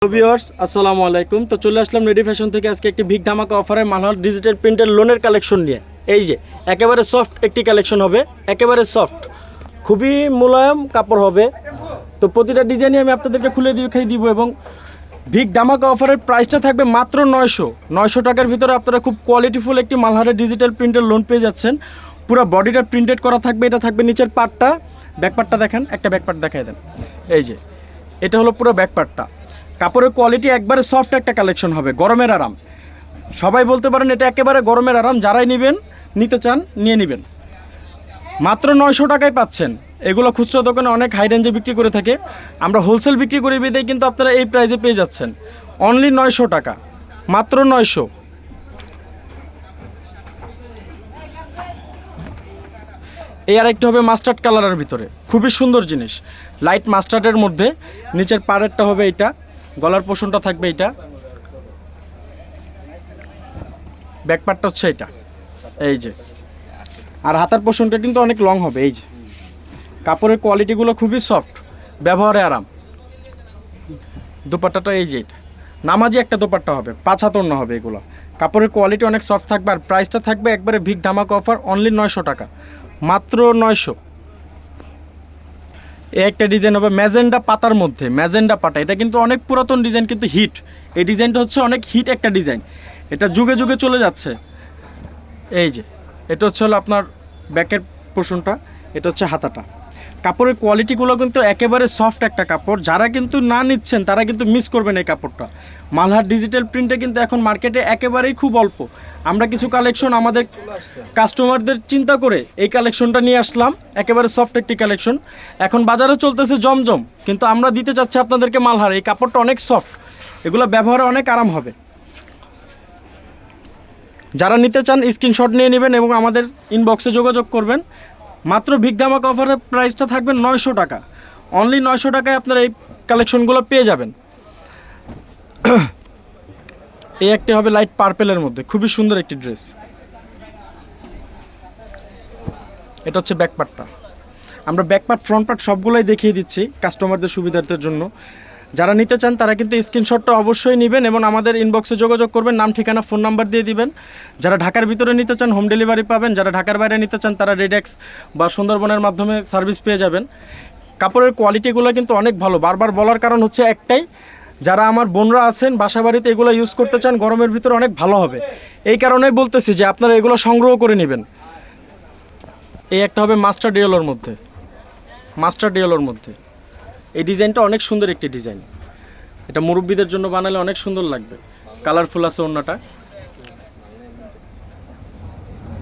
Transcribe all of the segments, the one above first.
Viewers আসসালামু আলাইকুম। তো চলে আসলাম রেডি ফ্যাশন থেকে আজকে একটি বিগ ধামাকা অফারে মানহার ডিজিটাল প্রিন্টের লোনের কালেকশন নিয়ে। এই যে একেবারে সফট একটি কালেকশন হবে, একেবারে সফট, খুবই মোলায়েম কাপড় হবে। তো প্রতিটা ডিজাইনই আমি আপনাদেরকে খুলে দেখাই দিব এবং বিগ ধামাকা অফারের প্রাইসটা থাকবে মাত্র 900 টাকার ভিতরে আপনারা খুব কোয়ালিটিফুল একটি মানহারের ডিজিটাল প্রিন্টের লোন পেয়ে যাচ্ছেন। পুরো বডিটা প্রিন্টেড করা থাকবে, এটা থাকবে নিচের পার্টটা। ব্যাক পার্টটা দেখেন, একটা ব্যাক পার্ট দেখাই দেন। এই যে এটা হলো পুরো ব্যাক পার্টটা। কাপড়ের কোয়ালিটি একবারে সফট একটা কালেকশন হবে, গরমের আরাম। সবাই বলতে পারেন এটা একেবারে গরমের আরাম। যারাই নিতে চান নিয়ে নেবেন। মাত্র 900 টাকায় পাচ্ছেন। এগুলো খুচরা দোকানে অনেক হাই রেঞ্জে বিক্রি করে থাকে, আমরা হোলসেল বিক্রি করে বিদায় কিন্তু আপনারা এই প্রাইসে পেয়ে যাচ্ছেন। অনলি 900 টাকা, মাত্র 900। এই আরেকটি হবে মাস্টার্ড কালারের ভিতরে, খুবই সুন্দর জিনিস, লাইট মাস্টার্ডের মধ্যে। নিচের পাড়েরটা হবে এইটা, গলার পোষণটা থাকবে এইটা, ব্যাক পার্টটা হচ্ছে এইটা। এই যে আর হাতার পোষণটা কিন্তু অনেক লং হবে। এই যে কাপড়ের কোয়ালিটিগুলো খুবই সফট, ব্যবহারে আরাম। দোপাট্টাটা এই যে এটা নামাজি একটা দোপাট্টা হবে, 5 হাত ওড়না হবে। এগুলো কাপড়ের কোয়ালিটি অনেক সফট থাকবে আর প্রাইসটা থাকবে একবারে বিগ ধামাকা অফার, অনলি 900 টাকা, মাত্র 900। এই একটা ডিজাইন হবে ম্যাজেন্ডা পাতার মধ্যে, ম্যাজেন্ডা পাতা। এটা কিন্তু অনেক পুরাতন ডিজাইন, কিন্তু হিট। এই ডিজাইনটা হচ্ছে অনেক হিট একটা ডিজাইন, এটা যুগে যুগে চলে যাচ্ছে। এই যে এটা হচ্ছে হলো আপনার ব্যাকের পোর্শনটা, এটা হচ্ছে হাতাটা। কাপড়ের কোয়ালিটিগুলো কিন্তু একেবারে সফট একটা কাপড়। যারা কিন্তু না নিচ্ছেন তারা কিন্তু মিস করবেন এই কাপড়টা। মালহার ডিজিটাল প্রিন্টে কিন্তু এখন মার্কেটে একেবারেই খুব অল্প। আমরা কিছু কালেকশন আমাদের কাস্টমারদের চিন্তা করে এই কালেকশনটা নিয়ে আসলাম, একেবারে সফট একটি কালেকশন। এখন বাজারে চলতেছে জমজম, কিন্তু আমরা দিতে চাচ্ছি আপনাদেরকে মালহার। এই কাপড়টা অনেক সফট, এগুলো ব্যবহারে অনেক আরাম হবে। যারা নিতে চান স্ক্রিনশট নিয়ে নেবেন এবং আমাদের ইনবক্সে যোগাযোগ করবেন। মাত্র বিগ ধামাকা অফারের প্রাইসটা থাকবে 900 টাকা, অনলি 900 টাকায় আপনারা এই কালেকশনগুলো পেয়ে যাবেন। এই একটি হবে লাইট পার্পেলের মধ্যে, খুবই সুন্দর একটি ড্রেস। এটা হচ্ছে ব্যাক পার্টটা। আমরা ব্যাক পার্ট ফ্রন্ট পার্ট সবগুলোই দেখিয়ে দিচ্ছি কাস্টমারদের সুবিধার্থের জন্য। যারা নিতে চান তারা কিন্তু স্ক্রিনশটটা অবশ্যই নেবেন এবং আমাদের ইনবক্সে যোগাযোগ করবেন, নাম ঠিকানা ফোন নাম্বার দিয়ে দিবেন। যারা ঢাকার ভিতরে নিতে চান হোম ডেলিভারি পাবেন, যারা ঢাকার বাইরে নিতে চান তারা রেডেক্স বা সুন্দরবনের মাধ্যমে সার্ভিস পেয়ে যাবেন। কাপড়ের কোয়ালিটিগুলো কিন্তু অনেক ভালো। বারবার বলার কারণ হচ্ছে একটাই, যারা আমার বোনরা আছেন বাসা বাড়িতে এগুলো ইউজ করতে চান, গরমের ভিতরে অনেক ভালো হবে। এই কারণেই বলতেছি যে আপনারা এগুলো সংগ্রহ করে নেবেন। এই একটা হবে মাস্টার্ড ইয়েলোর মধ্যে, মাস্টার্ড ইয়েলোর মধ্যে। এই ডিজাইনটা অনেক সুন্দর একটি ডিজাইন, এটা মুরব্বীদের জন্য বানালে অনেক সুন্দর লাগবে। কালারফুল আছে ওড়নাটা।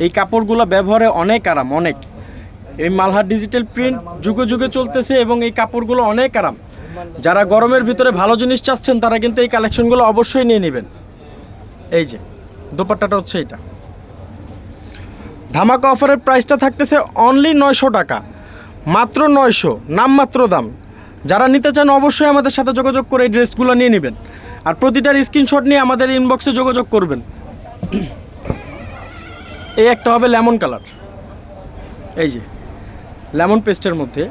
এই কাপড়গুলো ব্যবহারে অনেক আরাম, অনেক। এই মালহার ডিজিটাল প্রিন্ট যুগে যুগে চলতেছে এবং এই কাপড়গুলো অনেক আরাম। যারা গরমের ভিতরে ভালো জিনিস চাচ্ছেন তারা কিন্তু এই কালেকশনগুলো অবশ্যই নিয়ে নেবেন। এই যে দোপাট্টাটা হচ্ছে এটা। ধামাকা অফারের প্রাইসটা থাকতেছে অনলি 900 টাকা, মাত্র 900, নামমাত্র দাম। যারা নিতে চান অবশ্যই আমাদের সাথে যোগাযোগ করে এই ড্রেসগুলো নিয়ে নেবেন আর প্রতিটার স্ক্রিনশট নিয়ে আমাদের ইনবক্সে যোগাযোগ করবেন। এই একটা হবে লেমন কালার, এই যে লেমন পেস্টের মধ্যে।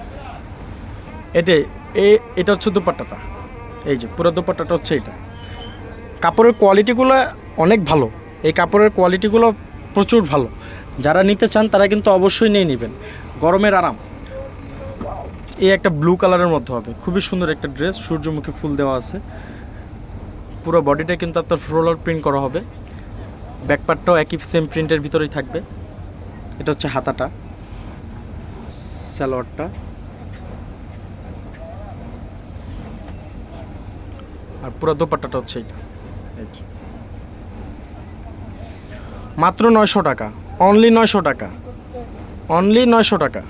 এটা হচ্ছে দোপাট্টাটা। এই যে পুরো দোপাট্টাটা হচ্ছে এটা। কাপড়ের কোয়ালিটিগুলো অনেক ভালো, এই কাপড়ের কোয়ালিটিগুলো প্রচুর ভালো। যারা নিতে চান তারা কিন্তু অবশ্যই নিয়ে নেবেন, গরমের আরাম। এই একটা ব্লু কালারের মধ্যে হবে, খুবই সুন্দর একটা ড্রেস, সূর্যমুখী ফুল দেওয়া আছে। পুরো বডিটা কিন্তু আপনার ফ্লোরাল প্রিন্ট করা হবে। ব্যাক পার্টটাও একই সেম প্রিন্টের ভিতরেই থাকবে। এটা হচ্ছে হাতাটা, সালোয়ারটা, আর পুরো দোপাট্টাটা হচ্ছে এটা। মাত্র 900 টাকা, অনলি 900 টাকা, অনলি 900 টাকা।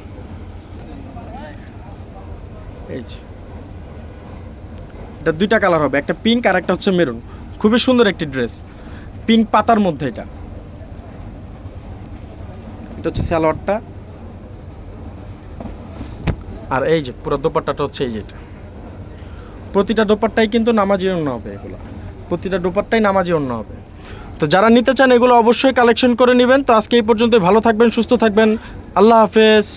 এই যে এটা দুইটা কালার হবে, একটা পিঙ্ক আর একটা হচ্ছে মেরুন। খুবই সুন্দর একটি ড্রেস, পিঙ্ক পাতার মধ্যে। এটা হচ্ছে সালোয়ারটা, আর এই যে পুরো দোপাট্টাটা হচ্ছে এই যে এটা। প্রতিটা দোপাট্টাই কিন্তু নামাজি ওড়না হবে, এগুলো প্রতিটা দোপাট্টাই নামাজি ওড়না হবে। তো যারা নিতে চান এগুলো অবশ্যই কালেকশন করে নেবেন। তো আজকে এই পর্যন্ত, ভালো থাকবেন, সুস্থ থাকবেন, আল্লাহ হাফেজ।